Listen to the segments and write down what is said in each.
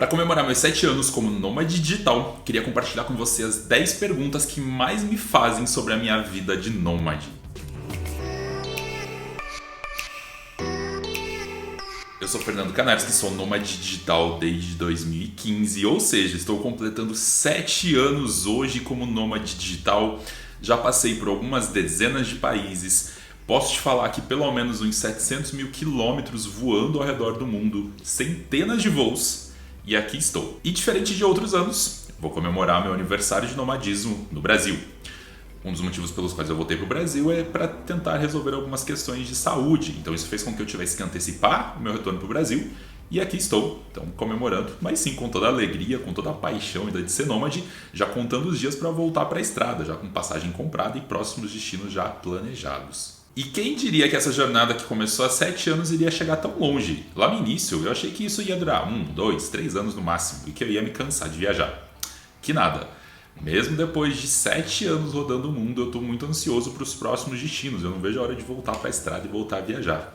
Para comemorar meus 7 anos como nômade digital, queria compartilhar com você as 10 perguntas que mais me fazem sobre a minha vida de nômade. Eu sou Fernando Canares, sou nômade digital desde 2015, ou seja, estou completando 7 anos hoje como nômade digital. Já passei por algumas dezenas de países. Posso te falar que pelo menos uns 700 mil quilômetros voando ao redor do mundo, centenas de voos. E aqui estou. E diferente de outros anos, vou comemorar meu aniversário de nomadismo no Brasil. Um dos motivos pelos quais eu voltei para o Brasil é para tentar resolver algumas questões de saúde. Então isso fez com que eu tivesse que antecipar o meu retorno para o Brasil. E aqui estou, então comemorando, mas sim com toda a alegria, com toda a paixão ainda de ser nômade, já contando os dias para voltar para a estrada, já com passagem comprada e próximos destinos já planejados. E quem diria que essa jornada que começou há 7 anos iria chegar tão longe? Lá no início eu achei que isso ia durar 1, 2, 3 anos no máximo e que eu ia me cansar de viajar. Que nada. Mesmo depois de 7 anos rodando o mundo, eu estou muito ansioso para os próximos destinos. Eu não vejo a hora de voltar para a estrada e voltar a viajar.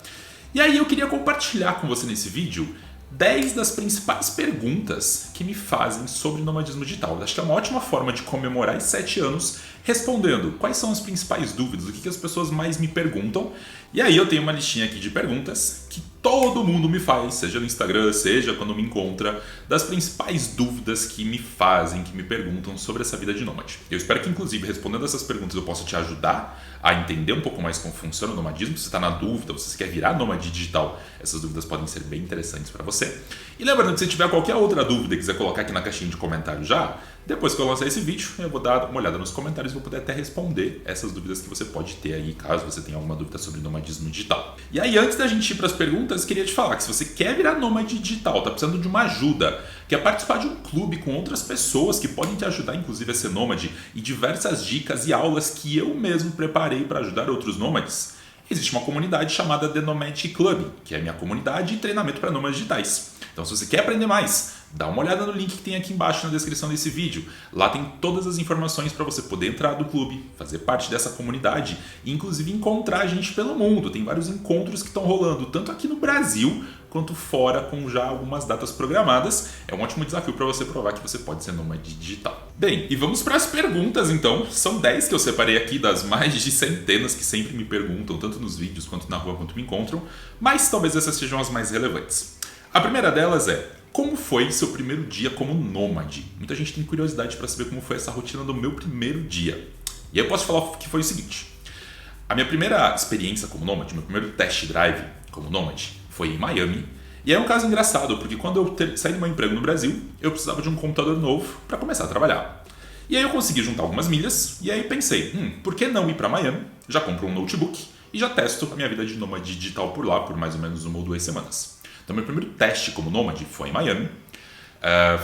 E aí eu queria compartilhar com você nesse vídeo 10 das principais perguntas que me fazem sobre nomadismo digital. Acho que é uma ótima forma de comemorar esses 7 anos respondendo quais são as principais dúvidas, o que as pessoas mais me perguntam. E aí eu tenho uma listinha aqui de perguntas que todo mundo me faz, seja no Instagram, seja quando me encontra, das principais dúvidas que me fazem, que me perguntam sobre essa vida de nômade. Eu espero que, inclusive, respondendo essas perguntas eu possa te ajudar a entender um pouco mais como funciona o nomadismo. Se você está na dúvida, se você quer virar nômade digital, essas dúvidas podem ser bem interessantes para você. E lembrando que se tiver qualquer outra dúvida e quiser colocar aqui na caixinha de comentários já, depois que eu lançar esse vídeo, eu vou dar uma olhada nos comentários e vou poder até responder essas dúvidas que você pode ter aí, caso você tenha alguma dúvida sobre nomadismo digital. E aí, antes da gente ir para as perguntas, queria te falar que se você quer virar nômade digital, está precisando de uma ajuda, quer participar de um clube com outras pessoas que podem te ajudar, inclusive, a ser nômade, e diversas dicas e aulas que eu mesmo preparei para ajudar outros nômades, existe uma comunidade chamada The Nomadic Club, que é a minha comunidade de treinamento para nômades digitais. Então, se você quer aprender mais, dá uma olhada no link que tem aqui embaixo na descrição desse vídeo. Lá tem todas as informações para você poder entrar no clube, fazer parte dessa comunidade e inclusive encontrar gente pelo mundo. Tem vários encontros que estão rolando, tanto aqui no Brasil quanto fora, com já algumas datas programadas. É um ótimo desafio para você provar que você pode ser nômade digital. Bem, e vamos para as perguntas então. São 10 que eu separei aqui das mais de centenas que sempre me perguntam, tanto nos vídeos quanto na rua, quanto me encontram, mas talvez essas sejam as mais relevantes. A primeira delas é: como foi seu primeiro dia como nômade? Muita gente tem curiosidade para saber como foi essa rotina do meu primeiro dia. E aí eu posso falar que foi o seguinte: a minha primeira experiência como nômade, meu primeiro test drive como nômade, foi em Miami. E é um caso engraçado, porque quando eu saí do meu emprego no Brasil, eu precisava de um computador novo para começar a trabalhar. E aí eu consegui juntar algumas milhas, e aí pensei, por que não ir para Miami? Já compro um notebook e já testo a minha vida de nômade digital por lá por mais ou menos 1 ou 2 semanas. Então, meu primeiro teste como nômade foi em Miami.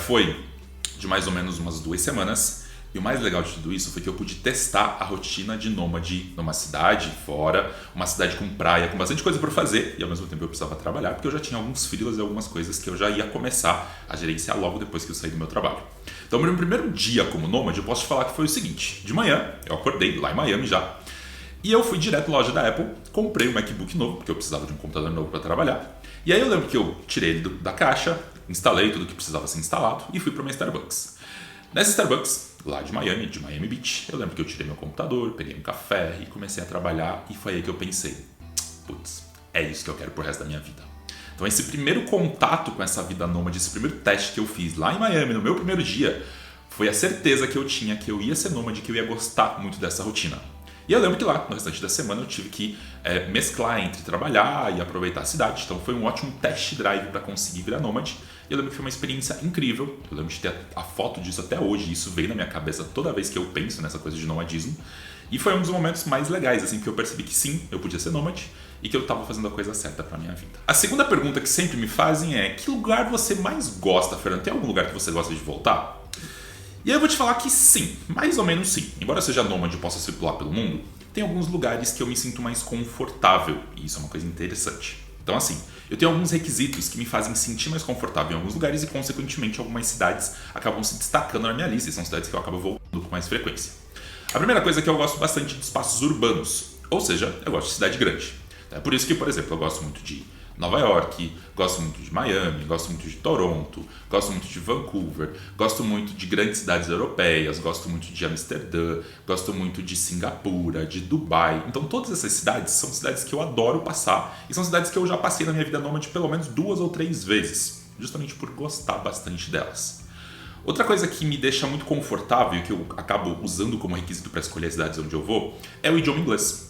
Foi de mais ou menos umas 2 semanas. E o mais legal de tudo isso foi que eu pude testar a rotina de nômade numa cidade fora, uma cidade com praia, com bastante coisa para fazer. E ao mesmo tempo eu precisava trabalhar, porque eu já tinha alguns freelas e algumas coisas que eu já ia começar a gerenciar logo depois que eu saí do meu trabalho. Então, meu primeiro dia como nômade, eu posso te falar que foi o seguinte: de manhã, eu acordei lá em Miami já. E eu fui direto à loja da Apple, comprei um MacBook novo, porque eu precisava de um computador novo para trabalhar. E aí eu lembro que eu tirei ele da caixa, instalei tudo que precisava ser instalado e fui para uma Starbucks. Nessa Starbucks, lá de Miami Beach, eu lembro que eu tirei meu computador, peguei um café e comecei a trabalhar. E foi aí que eu pensei, putz, é isso que eu quero pro resto da minha vida. Então esse primeiro contato com essa vida nômade, esse primeiro teste que eu fiz lá em Miami, no meu primeiro dia, foi a certeza que eu tinha que eu ia ser nômade, que eu ia gostar muito dessa rotina. E eu lembro que lá, no restante da semana, eu tive que mesclar entre trabalhar e aproveitar a cidade. Então foi um ótimo test drive para conseguir virar nômade. E eu lembro que foi uma experiência incrível. Eu lembro de ter a foto disso até hoje. Isso veio na minha cabeça toda vez que eu penso nessa coisa de nomadismo. E foi um dos momentos mais legais, assim, que eu percebi que sim, eu podia ser nômade e que eu estava fazendo a coisa certa para minha vida. A segunda pergunta que sempre me fazem é: que lugar você mais gosta, Fernando? Tem algum lugar que você gosta de voltar? E aí eu vou te falar que sim, mais ou menos sim. Embora eu seja nômade e possa circular pelo mundo, tem alguns lugares que eu me sinto mais confortável, e isso é uma coisa interessante. Então assim, eu tenho alguns requisitos que me fazem sentir mais confortável em alguns lugares e consequentemente algumas cidades acabam se destacando na minha lista e são cidades que eu acabo voltando com mais frequência. A primeira coisa é que eu gosto bastante de espaços urbanos, ou seja, eu gosto de cidade grande. É por isso que, por exemplo, eu gosto muito de Nova York, gosto muito de Miami, gosto muito de Toronto, gosto muito de Vancouver, gosto muito de grandes cidades europeias, gosto muito de Amsterdã, gosto muito de Singapura, de Dubai. Então todas essas cidades são cidades que eu adoro passar e são cidades que eu já passei na minha vida nômade pelo menos 2 ou 3 vezes, justamente por gostar bastante delas. Outra coisa que me deixa muito confortável e que eu acabo usando como requisito para escolher as cidades onde eu vou é o idioma inglês.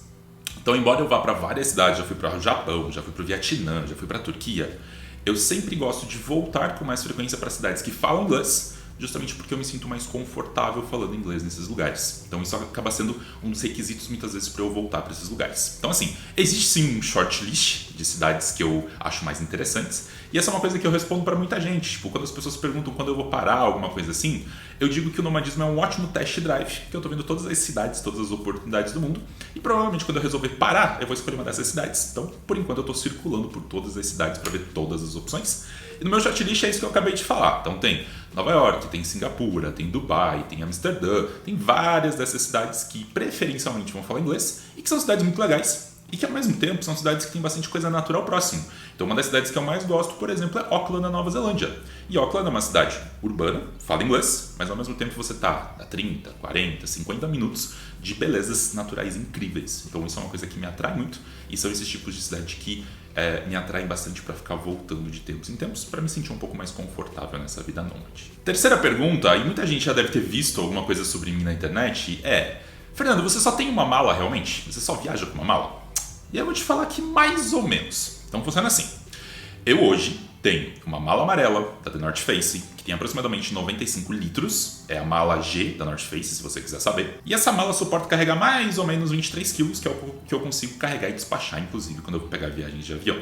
Então, embora eu vá para várias cidades, já fui para o Japão, já fui para o Vietnã, já fui para a Turquia, eu sempre gosto de voltar com mais frequência para cidades que falam inglês, justamente porque eu me sinto mais confortável falando inglês nesses lugares. Então, isso acaba sendo um dos requisitos muitas vezes para eu voltar para esses lugares. Então, assim, existe sim um shortlist de cidades que eu acho mais interessantes, e essa é uma coisa que eu respondo para muita gente. Tipo, quando as pessoas perguntam quando eu vou parar, alguma coisa assim, eu digo que o nomadismo é um ótimo test drive, que eu tô vendo todas as cidades, todas as oportunidades do mundo, e provavelmente quando eu resolver parar, eu vou escolher uma dessas cidades. Então, por enquanto, eu tô circulando por todas as cidades para ver todas as opções. E no meu shortlist é isso que eu acabei de falar. Então tem Nova York, tem Singapura, tem Dubai, tem Amsterdã, tem várias dessas cidades que preferencialmente vão falar inglês e que são cidades muito legais. E que ao mesmo tempo são cidades que têm bastante coisa natural próximo. Então uma das cidades que eu mais gosto, por exemplo, é Auckland, na Nova Zelândia. E Auckland é uma cidade urbana, fala inglês, mas ao mesmo tempo você está a 30, 40, 50 minutos de belezas naturais incríveis. Então isso é uma coisa que me atrai muito e são esses tipos de cidade que me atraem bastante para ficar voltando de tempos em tempos para me sentir um pouco mais confortável nessa vida nômade. Terceira pergunta, e muita gente já deve ter visto alguma coisa sobre mim na internet, é: Fernando, você só tem uma mala realmente? Você só viaja com uma mala? E eu vou te falar que mais ou menos. Então funciona assim. Eu hoje tenho uma mala amarela da The North Face, que tem aproximadamente 95 litros. É a mala G da North Face, se você quiser saber. E essa mala suporta carregar mais ou menos 23 quilos, que é o que eu consigo carregar e despachar, inclusive, quando eu vou pegar viagens de avião.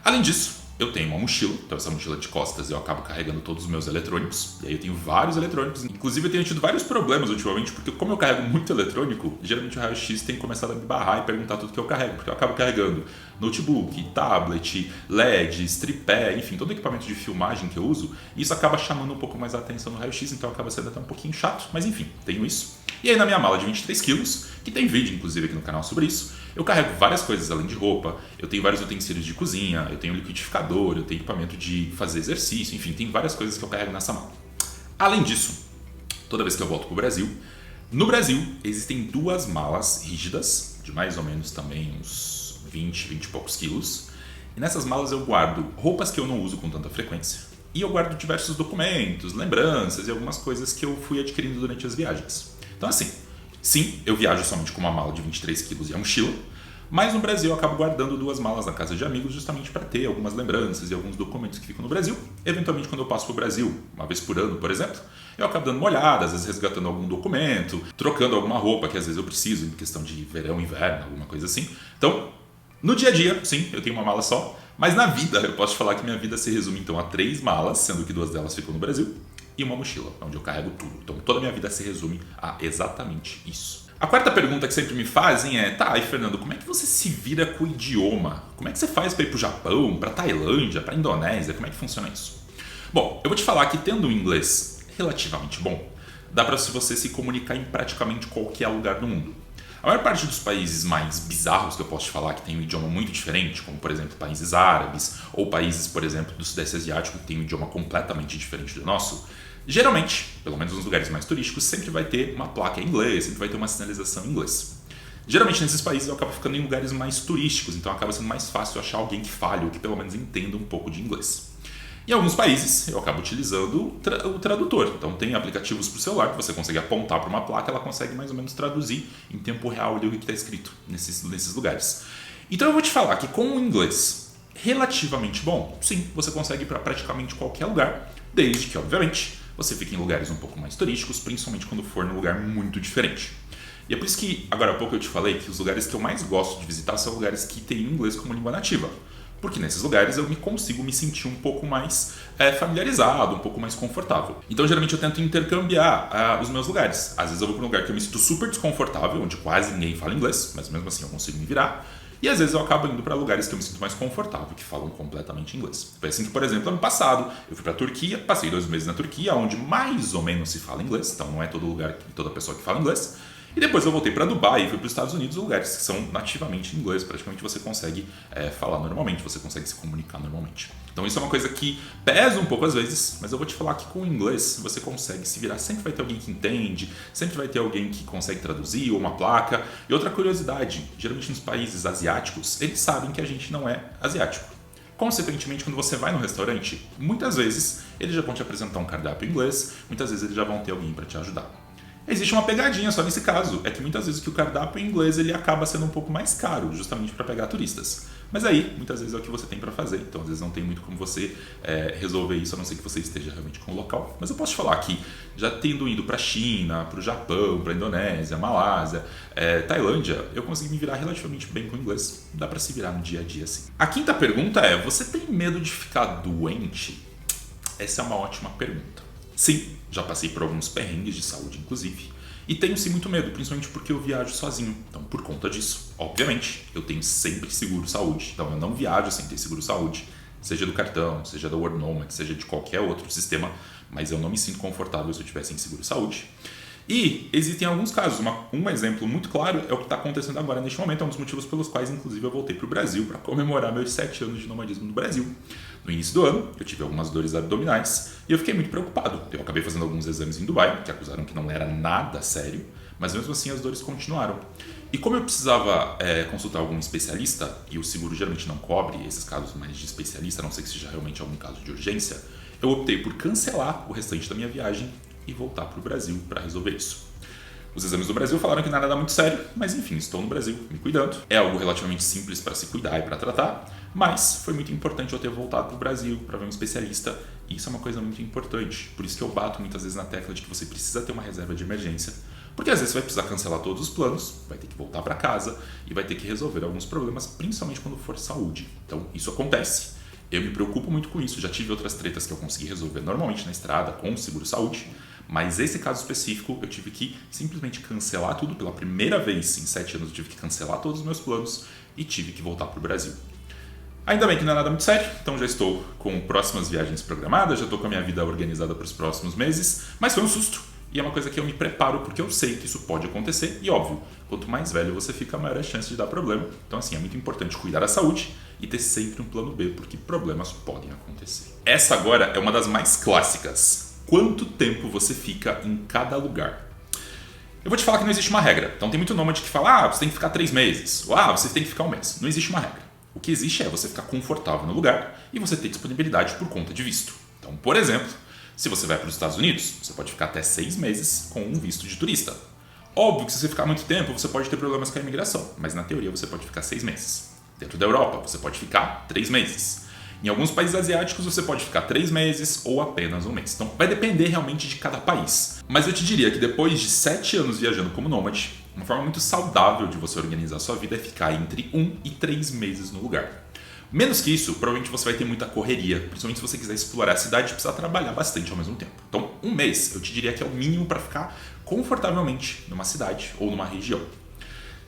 Além disso, eu tenho uma mochila, então essa mochila de costas eu acabo carregando todos os meus eletrônicos, e aí eu tenho vários eletrônicos, inclusive eu tenho tido vários problemas ultimamente, porque como eu carrego muito eletrônico, geralmente o raio-x tem começado a me barrar e perguntar tudo que eu carrego, porque eu acabo carregando notebook, tablet, LEDs, tripé, enfim, todo equipamento de filmagem que eu uso, e isso acaba chamando um pouco mais a atenção no raio-x, então acaba sendo até um pouquinho chato, mas enfim, tenho isso. E aí na minha mala de 23 quilos, que tem vídeo inclusive aqui no canal sobre isso, eu carrego várias coisas além de roupa, eu tenho vários utensílios de cozinha, eu tenho liquidificador, eu tenho equipamento de fazer exercício, enfim, tem várias coisas que eu carrego nessa mala. Além disso, toda vez que eu volto para o Brasil, no Brasil existem 2 malas rígidas, de mais ou menos também uns 20 e poucos quilos, e nessas malas eu guardo roupas que eu não uso com tanta frequência, e eu guardo diversos documentos, lembranças e algumas coisas que eu fui adquirindo durante as viagens. Então assim, sim, eu viajo somente com uma mala de 23 quilos e a mochila, mas no Brasil eu acabo guardando 2 malas na casa de amigos justamente para ter algumas lembranças e alguns documentos que ficam no Brasil. Eventualmente, quando eu passo para o Brasil, uma vez por ano, por exemplo, eu acabo dando uma olhada, às vezes resgatando algum documento, trocando alguma roupa que às vezes eu preciso, em questão de verão, inverno, alguma coisa assim. Então, no dia a dia, sim, eu tenho uma mala só, mas na vida eu posso te falar que minha vida se resume então a 3 malas, sendo que 2 delas ficam no Brasil, e uma mochila, onde eu carrego tudo. Então toda a minha vida se resume a exatamente isso. A quarta pergunta que sempre me fazem é: tá, e Fernando, como é que você se vira com o idioma? Como é que você faz para ir pro Japão, pra Tailândia, pra Indonésia? Como é que funciona isso? Bom, eu vou te falar que tendo um inglês relativamente bom, dá para você se comunicar em praticamente qualquer lugar do mundo. A maior parte dos países mais bizarros que eu posso te falar, que tem um idioma muito diferente, como por exemplo países árabes, ou países, por exemplo, do Sudeste Asiático, que tem um idioma completamente diferente do nosso, geralmente, pelo menos nos lugares mais turísticos, sempre vai ter uma placa em inglês, sempre vai ter uma sinalização em inglês. Geralmente nesses países eu acabo ficando em lugares mais turísticos, então acaba sendo mais fácil achar alguém que fale ou que pelo menos entenda um pouco de inglês. Em alguns países eu acabo utilizando o tradutor, então tem aplicativos para o celular que você consegue apontar para uma placa, ela consegue mais ou menos traduzir em tempo real ali o que está escrito nesses lugares. Então eu vou te falar que com o inglês relativamente bom, sim, você consegue ir para praticamente qualquer lugar, desde que obviamente você fique em lugares um pouco mais turísticos, principalmente quando for num lugar muito diferente. E é por isso que agora há pouco eu te falei que os lugares que eu mais gosto de visitar são lugares que têm inglês como língua nativa. Porque nesses lugares eu consigo me sentir um pouco mais familiarizado, um pouco mais confortável. Então geralmente eu tento intercambiar os meus lugares. Às vezes eu vou para um lugar que eu me sinto super desconfortável, onde quase ninguém fala inglês, mas mesmo assim eu consigo me virar. E às vezes eu acabo indo para lugares que eu me sinto mais confortável, que falam completamente inglês. Foi assim que, por exemplo, ano passado eu fui para a Turquia, passei 2 meses na Turquia, onde mais ou menos se fala inglês, então não é todo lugar, toda pessoa que fala inglês. E depois eu voltei para Dubai e fui para os Estados Unidos, lugares que são nativamente em inglês. Praticamente você consegue falar normalmente, você consegue se comunicar normalmente. Então isso é uma coisa que pesa um pouco às vezes, mas eu vou te falar que com o inglês você consegue se virar. Sempre vai ter alguém que entende, sempre vai ter alguém que consegue traduzir ou uma placa. E outra curiosidade, geralmente nos países asiáticos, eles sabem que a gente não é asiático. Consequentemente, quando você vai no restaurante, muitas vezes eles já vão te apresentar um cardápio em inglês, muitas vezes eles já vão ter alguém para te ajudar. Existe uma pegadinha só nesse caso, é que muitas vezes que o cardápio em inglês ele acaba sendo um pouco mais caro, justamente para pegar turistas. Mas aí, muitas vezes é o que você tem para fazer, então às vezes não tem muito como você resolver isso, a não ser que você esteja realmente com o local. Mas eu posso te falar que, já tendo ido para a China, para o Japão, para a Indonésia, Malásia, Tailândia, eu consegui me virar relativamente bem com o inglês. Dá para se virar no dia a dia assim. A quinta pergunta é, você tem medo de ficar doente? Essa é uma ótima pergunta. Sim, já passei por alguns perrengues de saúde, inclusive, e tenho sim muito medo, principalmente porque eu viajo sozinho. Então, por conta disso, obviamente, eu tenho sempre seguro saúde. Então, eu não viajo sem ter seguro saúde, seja do cartão, seja da World Nomad, seja de qualquer outro sistema, mas eu não me sinto confortável se eu tiver sem seguro saúde. E existem alguns casos. Um exemplo muito claro é o que está acontecendo agora neste momento. É um dos motivos pelos quais, inclusive, eu voltei para o Brasil para comemorar meus 7 anos de nomadismo no Brasil. No início do ano, eu tive algumas dores abdominais e eu fiquei muito preocupado. Eu acabei fazendo alguns exames em Dubai, que acusaram que não era nada sério, mas mesmo assim as dores continuaram. E como eu precisava consultar algum especialista, e o seguro geralmente não cobre esses casos mais de especialista, a não ser que seja realmente algum caso de urgência, eu optei por cancelar o restante da minha viagem e voltar para o Brasil para resolver isso. Os exames do Brasil falaram que nada dá muito sério, mas enfim, estou no Brasil, me cuidando. É algo relativamente simples para se cuidar e para tratar, mas foi muito importante eu ter voltado para o Brasil para ver um especialista, e isso é uma coisa muito importante. Por isso que eu bato muitas vezes na tecla de que você precisa ter uma reserva de emergência, porque às vezes você vai precisar cancelar todos os planos, vai ter que voltar para casa e vai ter que resolver alguns problemas, principalmente quando for saúde. Então, isso acontece. Eu me preocupo muito com isso, já tive outras tretas que eu consegui resolver normalmente na estrada com o seguro-saúde, mas esse caso específico eu tive que simplesmente cancelar tudo. Pela primeira vez em 7 anos eu tive que cancelar todos os meus planos e tive que voltar para o Brasil. Ainda bem que não é nada muito sério, então já estou com próximas viagens programadas, já estou com a minha vida organizada para os próximos meses, mas foi um susto e é uma coisa que eu me preparo porque eu sei que isso pode acontecer e óbvio, quanto mais velho você fica, maior é a chance de dar problema. Então assim, é muito importante cuidar da saúde e ter sempre um plano B, porque problemas podem acontecer. Essa agora é uma das mais clássicas. Quanto tempo você fica em cada lugar? Eu vou te falar que não existe uma regra. Então tem muito nômade que fala, você tem que ficar 3 meses, ou você tem que ficar 1 mês. Não existe uma regra. O que existe é você ficar confortável no lugar e você ter disponibilidade por conta de visto. Então, por exemplo, se você vai para os Estados Unidos, você pode ficar até 6 meses com um visto de turista. Óbvio que se você ficar muito tempo, você pode ter problemas com a imigração, mas na teoria você pode ficar 6 meses. Dentro da Europa, você pode ficar 3 meses. Em alguns países asiáticos, você pode ficar 3 meses ou apenas 1 mês. Então, vai depender realmente de cada país. Mas eu te diria que depois de 7 anos viajando como nômade, uma forma muito saudável de você organizar a sua vida é ficar entre 1 e 3 meses no lugar. Menos que isso, provavelmente você vai ter muita correria, principalmente se você quiser explorar a cidade e precisar trabalhar bastante ao mesmo tempo. Então, 1 mês eu te diria que é o mínimo para ficar confortavelmente numa cidade ou numa região.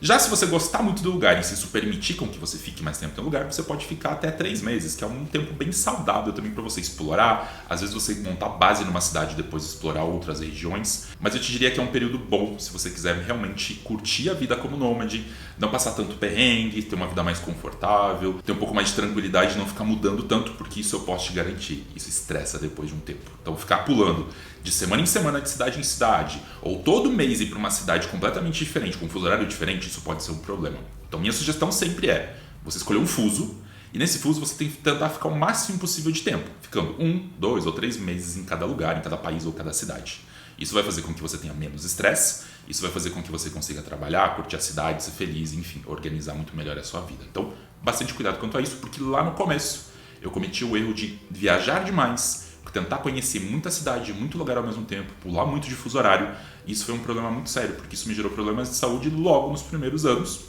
Já se você gostar muito do lugar e se isso permitir com que você fique mais tempo no lugar, você pode ficar até 3 meses, que é um tempo bem saudável também para você explorar. Às vezes você montar base numa cidade e depois explorar outras regiões. Mas eu te diria que é um período bom se você quiser realmente curtir a vida como nômade, não passar tanto perrengue, ter uma vida mais confortável, ter um pouco mais de tranquilidade e não ficar mudando tanto, porque isso eu posso te garantir, isso estressa depois de um tempo. Então ficar pulando de semana em semana, de cidade em cidade, ou todo mês ir para uma cidade completamente diferente, com um fuso horário diferente, isso pode ser um problema. Então minha sugestão sempre é você escolher um fuso, e nesse fuso você tem que tentar ficar o máximo possível de tempo, ficando 1, 2 ou 3 meses em cada lugar, em cada país ou cada cidade. Isso vai fazer com que você tenha menos estresse, isso vai fazer com que você consiga trabalhar, curtir a cidade, ser feliz, enfim, organizar muito melhor a sua vida. Então, bastante cuidado quanto a isso, porque lá no começo eu cometi o erro de viajar demais, tentar conhecer muita cidade, muito lugar ao mesmo tempo, pular muito de fuso horário. Isso foi um problema muito sério, porque isso me gerou problemas de saúde logo nos primeiros anos.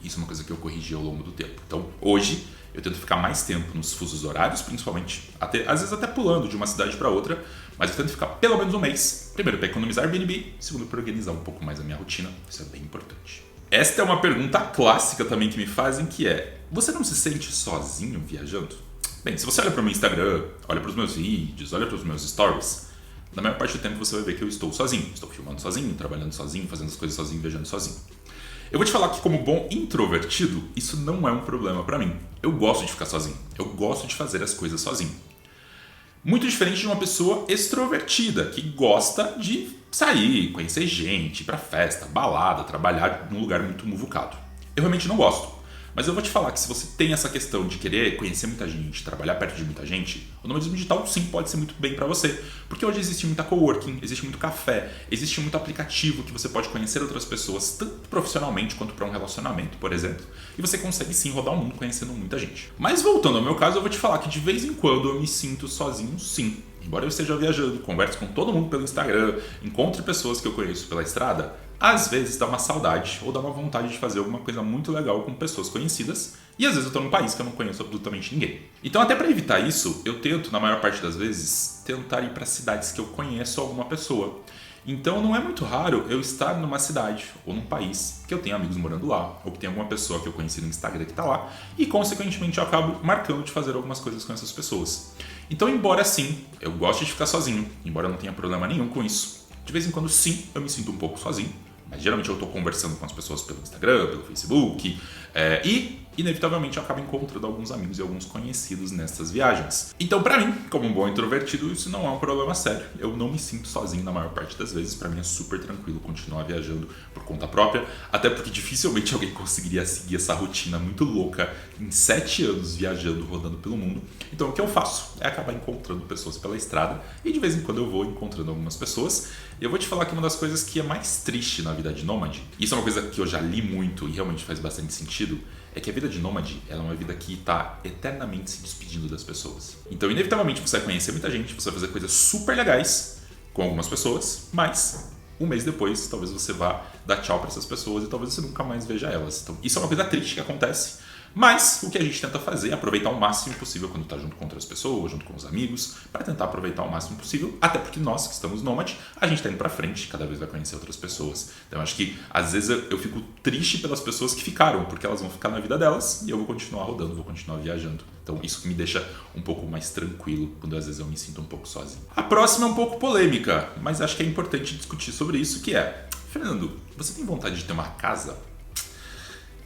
Isso é uma coisa que eu corrigi ao longo do tempo. Então, hoje, eu tento ficar mais tempo nos fusos horários, principalmente, às vezes até pulando de uma cidade para outra, mas eu tento ficar pelo menos 1 mês. Primeiro, para economizar Airbnb, segundo, para organizar um pouco mais a minha rotina. Isso é bem importante. Esta é uma pergunta clássica também que me fazem, que é: você não se sente sozinho viajando? Bem, se você olha para o meu Instagram, olha para os meus vídeos, olha para os meus stories, na maior parte do tempo você vai ver que eu estou sozinho. Estou filmando sozinho, trabalhando sozinho, fazendo as coisas sozinho, viajando sozinho. Eu vou te falar que como bom introvertido, isso não é um problema pra mim. Eu gosto de ficar sozinho. Eu gosto de fazer as coisas sozinho. Muito diferente de uma pessoa extrovertida, que gosta de sair, conhecer gente, ir pra festa, balada, trabalhar num lugar muito muvucado. Eu realmente não gosto. Mas eu vou te falar que se você tem essa questão de querer conhecer muita gente, trabalhar perto de muita gente, o nomadismo digital sim pode ser muito bem para você. Porque hoje existe muita coworking, existe muito café, existe muito aplicativo que você pode conhecer outras pessoas, tanto profissionalmente quanto para um relacionamento, por exemplo. E você consegue sim rodar o mundo conhecendo muita gente. Mas voltando ao meu caso, eu vou te falar que de vez em quando eu me sinto sozinho sim. Embora eu esteja viajando, converse com todo mundo pelo Instagram, encontre pessoas que eu conheço pela estrada, às vezes dá uma saudade ou dá uma vontade de fazer alguma coisa muito legal com pessoas conhecidas e às vezes eu estou num país que eu não conheço absolutamente ninguém. Então até para evitar isso, eu tento, na maior parte das vezes, tentar ir para cidades que eu conheço alguma pessoa. Então não é muito raro eu estar numa cidade ou num país que eu tenho amigos morando lá, ou que tem alguma pessoa que eu conheci no Instagram que está lá, e consequentemente eu acabo marcando de fazer algumas coisas com essas pessoas. Então, embora sim, eu goste de ficar sozinho, embora eu não tenha problema nenhum com isso, de vez em quando sim, eu me sinto um pouco sozinho, mas geralmente eu estou conversando com as pessoas pelo Instagram, pelo Facebook, e inevitavelmente eu acabo encontrando alguns amigos e alguns conhecidos nessas viagens. Então, pra mim, como um bom introvertido, isso não é um problema sério. Eu não me sinto sozinho na maior parte das vezes. Pra mim é super tranquilo continuar viajando por conta própria, até porque dificilmente alguém conseguiria seguir essa rotina muito louca em 7 anos viajando, rodando pelo mundo. Então, o que eu faço é acabar encontrando pessoas pela estrada e de vez em quando eu vou encontrando algumas pessoas. E eu vou te falar que uma das coisas que é mais triste na vida de nômade, isso é uma coisa que eu já li muito e realmente faz bastante sentido, é que a vida de nômade ela é uma vida que está eternamente se despedindo das pessoas. Então, inevitavelmente, você vai conhecer muita gente, você vai fazer coisas super legais com algumas pessoas, mas um mês depois, talvez você vá dar tchau para essas pessoas e talvez você nunca mais veja elas. Então, isso é uma coisa triste que acontece, mas o que a gente tenta fazer é aproveitar o máximo possível quando está junto com outras pessoas, junto com os amigos, para tentar aproveitar o máximo possível, até porque nós que estamos nômade, a gente está indo para frente, cada vez vai conhecer outras pessoas. Então eu acho que às vezes eu fico triste pelas pessoas que ficaram, porque elas vão ficar na vida delas e eu vou continuar rodando, vou continuar viajando. Então isso me deixa um pouco mais tranquilo quando às vezes eu me sinto um pouco sozinho. A próxima é um pouco polêmica, mas acho que é importante discutir sobre isso, que é: Fernando, você tem vontade de ter uma casa?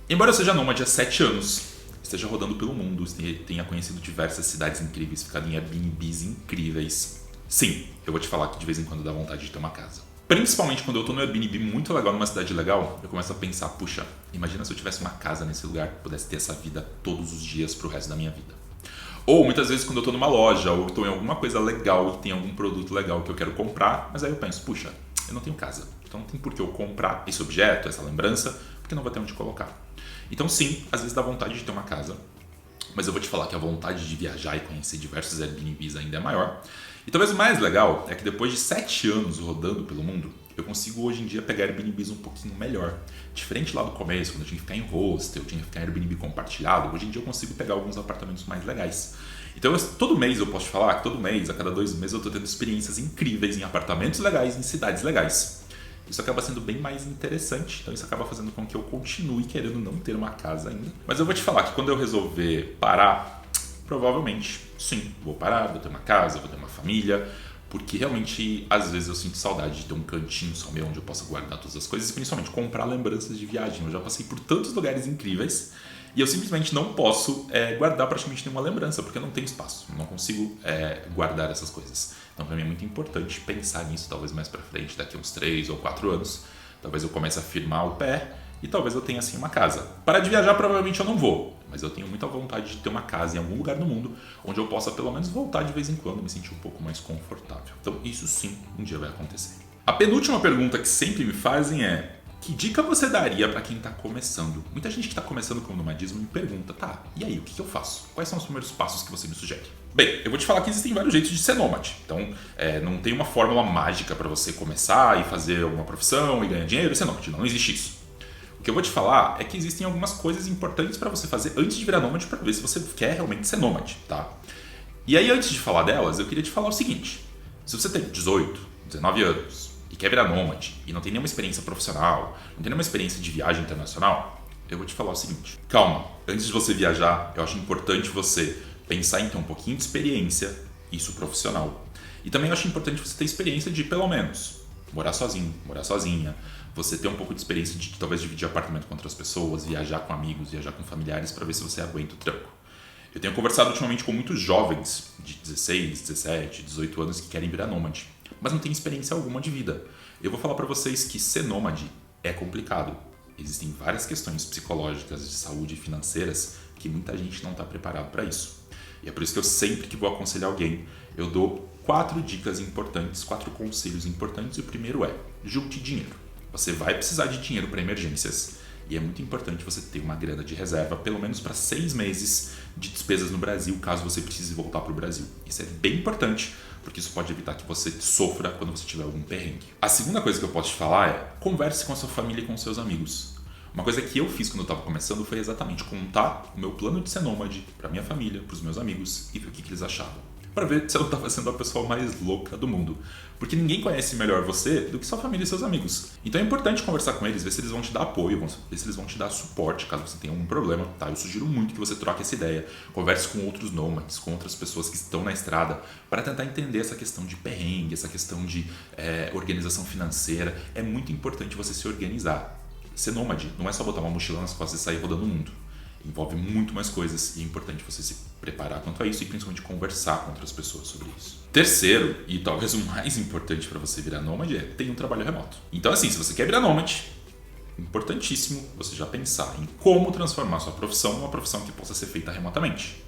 Embora eu seja nômade há 7 anos, esteja rodando pelo mundo, tenha conhecido diversas cidades incríveis, ficado em Airbnbs incríveis, sim, eu vou te falar que de vez em quando dá vontade de ter uma casa. Principalmente quando eu tô no Airbnb muito legal, numa cidade legal, eu começo a pensar, puxa, imagina se eu tivesse uma casa nesse lugar, pudesse ter essa vida todos os dias pro resto da minha vida. Ou muitas vezes quando eu tô numa loja, ou tô em alguma coisa legal e tem algum produto legal que eu quero comprar, mas aí eu penso, puxa, eu não tenho casa, então não tem por que eu comprar esse objeto, essa lembrança, porque não vai ter onde colocar. Então sim, às vezes dá vontade de ter uma casa, mas eu vou te falar que a vontade de viajar e conhecer diversos Airbnbs ainda é maior. E talvez o mais legal é que depois de 7 anos rodando pelo mundo, eu consigo hoje em dia pegar Airbnbs um pouquinho melhor. Diferente lá do começo, quando eu tinha que ficar em hostel, eu tinha que ficar em Airbnb compartilhado, hoje em dia eu consigo pegar alguns apartamentos mais legais. Então todo mês eu posso te falar que todo mês, a cada 2 meses eu estou tendo experiências incríveis em apartamentos legais, em cidades legais. Isso acaba sendo bem mais interessante, então isso acaba fazendo com que eu continue querendo não ter uma casa ainda. Mas eu vou te falar que quando eu resolver parar, provavelmente, sim, vou parar, vou ter uma casa, vou ter uma família, porque realmente, às vezes eu sinto saudade de ter um cantinho só meu onde eu possa guardar todas as coisas e principalmente comprar lembranças de viagem. Eu já passei por tantos lugares incríveis e eu simplesmente não posso guardar praticamente nenhuma lembrança, porque eu não tenho espaço, eu não consigo guardar essas coisas. Então, para mim é muito importante pensar nisso, talvez mais para frente, daqui uns 3 ou 4 anos, talvez eu comece a firmar o pé e talvez eu tenha assim uma casa. Parar de viajar provavelmente eu não vou, mas eu tenho muita vontade de ter uma casa em algum lugar do mundo onde eu possa pelo menos voltar de vez em quando, me sentir um pouco mais confortável. Então isso sim, um dia vai acontecer. A penúltima pergunta que sempre me fazem é: que dica você daria para quem está começando? Muita gente que está começando com o nomadismo me pergunta, tá, e aí, o que eu faço? Quais são os primeiros passos que você me sugere? Bem, eu vou te falar que existem vários jeitos de ser nômade. Então, não tem uma fórmula mágica para você começar e fazer alguma profissão e ganhar dinheiro e ser nômade. Não existe isso. O que eu vou te falar é que existem algumas coisas importantes para você fazer antes de virar nômade para ver se você quer realmente ser nômade, tá? E aí, antes de falar delas, eu queria te falar o seguinte. Se você tem 18, 19 anos e quer virar nômade e não tem nenhuma experiência profissional, não tem nenhuma experiência de viagem internacional, eu vou te falar o seguinte. Calma, antes de você viajar, eu acho importante você pensar em ter um pouquinho de experiência, isso profissional. E também eu acho importante você ter experiência de, pelo menos, morar sozinho, morar sozinha, você ter um pouco de experiência de talvez dividir apartamento com outras pessoas, viajar com amigos, viajar com familiares para ver se você aguenta o tranco. Eu tenho conversado ultimamente com muitos jovens de 16, 17, 18 anos que querem virar nômade, mas não têm experiência alguma de vida. Eu vou falar para vocês que ser nômade é complicado. Existem várias questões psicológicas, de saúde e financeiras que muita gente não está preparado para isso. E é por isso que eu sempre que vou aconselhar alguém, eu dou 4 dicas importantes, 4 conselhos importantes. E o primeiro é, junte dinheiro. Você vai precisar de dinheiro para emergências. E é muito importante você ter uma grana de reserva, pelo menos para 6 meses de despesas no Brasil, caso você precise voltar para o Brasil. Isso é bem importante, porque isso pode evitar que você sofra quando você tiver algum perrengue. A segunda coisa que eu posso te falar é, converse com a sua família e com seus amigos. Uma coisa que eu fiz quando eu estava começando foi exatamente contar o meu plano de ser nômade para minha família, para os meus amigos e ver o que eles achavam. Para ver se eu não estava sendo a pessoa mais louca do mundo. Porque ninguém conhece melhor você do que sua família e seus amigos. Então é importante conversar com eles, ver se eles vão te dar apoio, ver se eles vão te dar suporte caso você tenha algum problema, tá? Eu sugiro muito que você troque essa ideia, converse com outros nômades, com outras pessoas que estão na estrada, para tentar entender essa questão de perrengue, essa questão de organização financeira. É muito importante você se organizar. Ser nômade não é só botar uma mochila nas costas e sair rodando o mundo. Envolve muito mais coisas e é importante você se preparar quanto a isso e principalmente conversar com outras pessoas sobre isso. Terceiro, e talvez o mais importante para você virar nômade é ter um trabalho remoto. Então assim, se você quer virar nômade, importantíssimo você já pensar em como transformar sua profissão numa profissão que possa ser feita remotamente.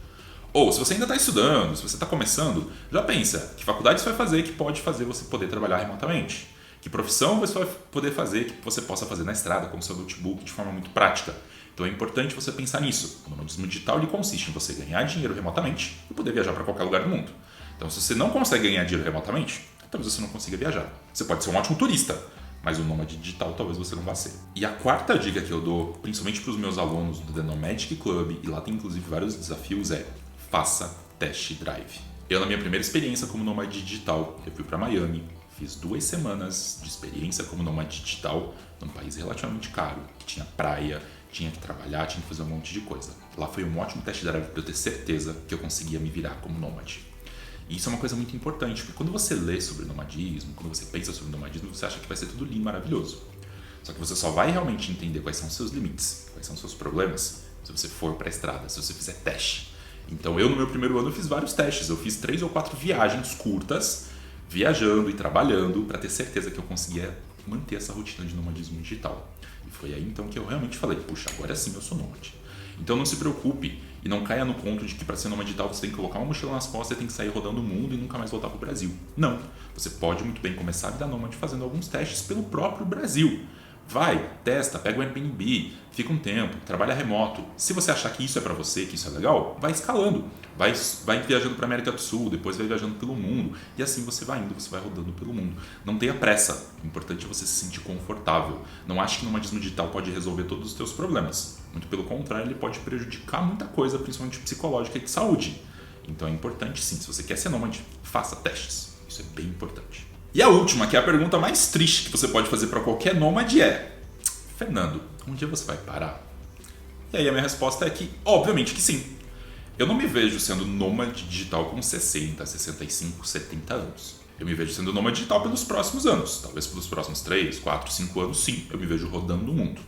Ou se você ainda está estudando, se você está começando, já pensa que faculdade você vai fazer que pode fazer você poder trabalhar remotamente. Que profissão você vai poder fazer que você possa fazer na estrada com seu notebook de forma muito prática. Então é importante você pensar nisso. O nomadismo digital ele consiste em você ganhar dinheiro remotamente e poder viajar para qualquer lugar do mundo. Então se você não consegue ganhar dinheiro remotamente, talvez você não consiga viajar. Você pode ser um ótimo turista, mas o nômade digital talvez você não vá ser. E a quarta dica que eu dou, principalmente para os meus alunos do The Nomadic Club, e lá tem inclusive vários desafios, é faça test drive. Eu na minha primeira experiência como nômade digital, eu fui para Miami, fiz 2 semanas de experiência como nômade digital num país relativamente caro, que tinha praia, tinha que trabalhar, tinha que fazer um monte de coisa. Lá foi um ótimo teste drive para eu ter certeza que eu conseguia me virar como nômade. E isso é uma coisa muito importante, porque quando você lê sobre nomadismo, quando você pensa sobre nomadismo, você acha que vai ser tudo lindo e maravilhoso. Só que você só vai realmente entender quais são os seus limites, quais são os seus problemas, se você for para a estrada, se você fizer teste. Então eu no meu primeiro ano eu fiz vários testes, eu fiz 3 ou 4 viagens curtas, viajando e trabalhando para ter certeza que eu conseguia manter essa rotina de nomadismo digital. E foi aí então que eu realmente falei, puxa, agora sim eu sou nômade. Então não se preocupe e não caia no conto de que para ser nômade digital você tem que colocar uma mochila nas costas e tem que sair rodando o mundo e nunca mais voltar para o Brasil. Não, você pode muito bem começar a vida nômade fazendo alguns testes pelo próprio Brasil. Vai, testa, pega o Airbnb, fica um tempo, trabalha remoto. Se você achar que isso é para você, que isso é legal, vai escalando. Vai viajando para a América do Sul, depois vai viajando pelo mundo. E assim você vai indo, você vai rodando pelo mundo. Não tenha pressa. O importante é você se sentir confortável. Não ache que o nomadismo digital pode resolver todos os teus problemas. Muito pelo contrário, ele pode prejudicar muita coisa, principalmente psicológica e de saúde. Então é importante sim, se você quer ser nômade, faça testes. Isso é bem importante. E a última, que é a pergunta mais triste que você pode fazer para qualquer nômade é: Fernando, um dia você vai parar? E aí a minha resposta é que, obviamente que sim. Eu não me vejo sendo nômade digital com 60, 65, 70 anos. Eu me vejo sendo nômade digital pelos próximos anos. Talvez pelos próximos 3, 4, 5 anos, sim, eu me vejo rodando o mundo.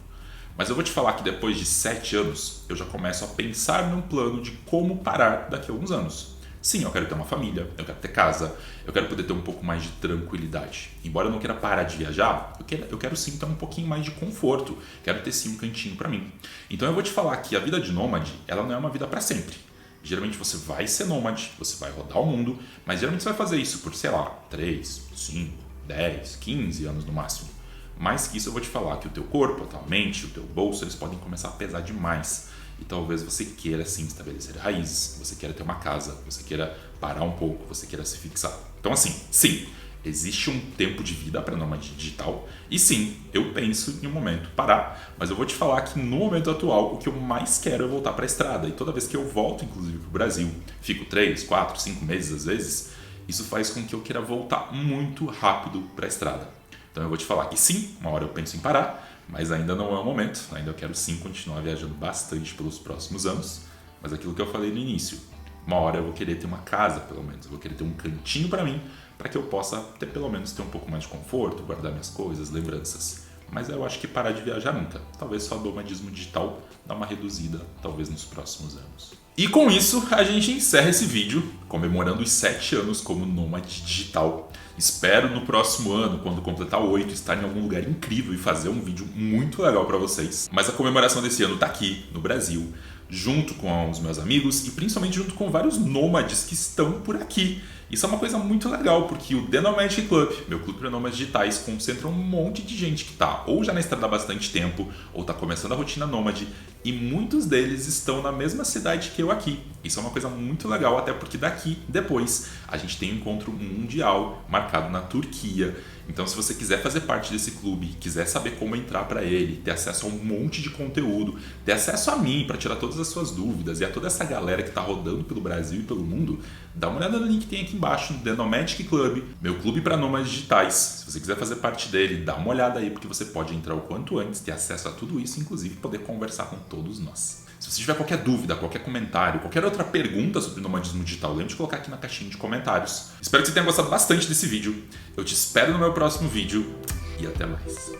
Mas eu vou te falar que depois de 7 anos, eu já começo a pensar num plano de como parar daqui a alguns anos. Sim, eu quero ter uma família, eu quero ter casa, eu quero poder ter um pouco mais de tranquilidade. Embora eu não queira parar de viajar, eu quero sim ter um pouquinho mais de conforto, quero ter sim um cantinho para mim. Então eu vou te falar que a vida de nômade, ela não é uma vida para sempre. Geralmente você vai ser nômade, você vai rodar o mundo, mas geralmente você vai fazer isso por, sei lá, 3, 5, 10, 15 anos no máximo. Mais que isso eu vou te falar que o teu corpo, a tua mente, o teu bolso, eles podem começar a pesar demais. E talvez você queira sim estabelecer raízes, você queira ter uma casa, você queira parar um pouco, você queira se fixar. Então assim, sim, existe um tempo de vida para nômade digital e sim, eu penso em um momento parar, mas eu vou te falar que no momento atual o que eu mais quero é voltar para a estrada e toda vez que eu volto, inclusive para o Brasil, fico 3, 4, 5 meses às vezes, isso faz com que eu queira voltar muito rápido para a estrada. Então eu vou te falar que sim, uma hora eu penso em parar, mas ainda não é o momento, ainda eu quero sim continuar viajando bastante pelos próximos anos, mas aquilo que eu falei no início, uma hora eu vou querer ter uma casa pelo menos, eu vou querer ter um cantinho para mim, para que eu possa pelo menos ter um pouco mais de conforto, guardar minhas coisas, lembranças. Mas eu acho que parar de viajar nunca. Talvez só nomadismo digital dá uma reduzida, talvez nos próximos anos. E com isso, a gente encerra esse vídeo comemorando os 7 anos como nômade digital. Espero no próximo ano, quando completar 8, estar em algum lugar incrível e fazer um vídeo muito legal para vocês. Mas a comemoração desse ano tá aqui, no Brasil, junto com os meus amigos e principalmente junto com vários nômades que estão por aqui. Isso é uma coisa muito legal, porque o The Nomadic Club, meu clube para nômades digitais, concentra um monte de gente que tá ou já na estrada há bastante tempo, ou tá começando a rotina nômade, e muitos deles estão na mesma cidade que eu aqui. Isso é uma coisa muito legal, até porque daqui, depois, a gente tem um encontro mundial marcado na Turquia. Então, se você quiser fazer parte desse clube, quiser saber como entrar para ele, ter acesso a um monte de conteúdo, ter acesso a mim para tirar todas as suas dúvidas e a toda essa galera que está rodando pelo Brasil e pelo mundo, dá uma olhada no link que tem aqui embaixo, no The Nomadic Club, meu clube para nômades digitais. Se você quiser fazer parte dele, dá uma olhada aí, porque você pode entrar o quanto antes, ter acesso a tudo isso, inclusive poder conversar com todos nós. Se você tiver qualquer dúvida, qualquer comentário, qualquer outra pergunta sobre nomadismo digital, lembre de colocar aqui na caixinha de comentários. Espero que você tenha gostado bastante desse vídeo. Eu te espero no meu próximo vídeo e até mais.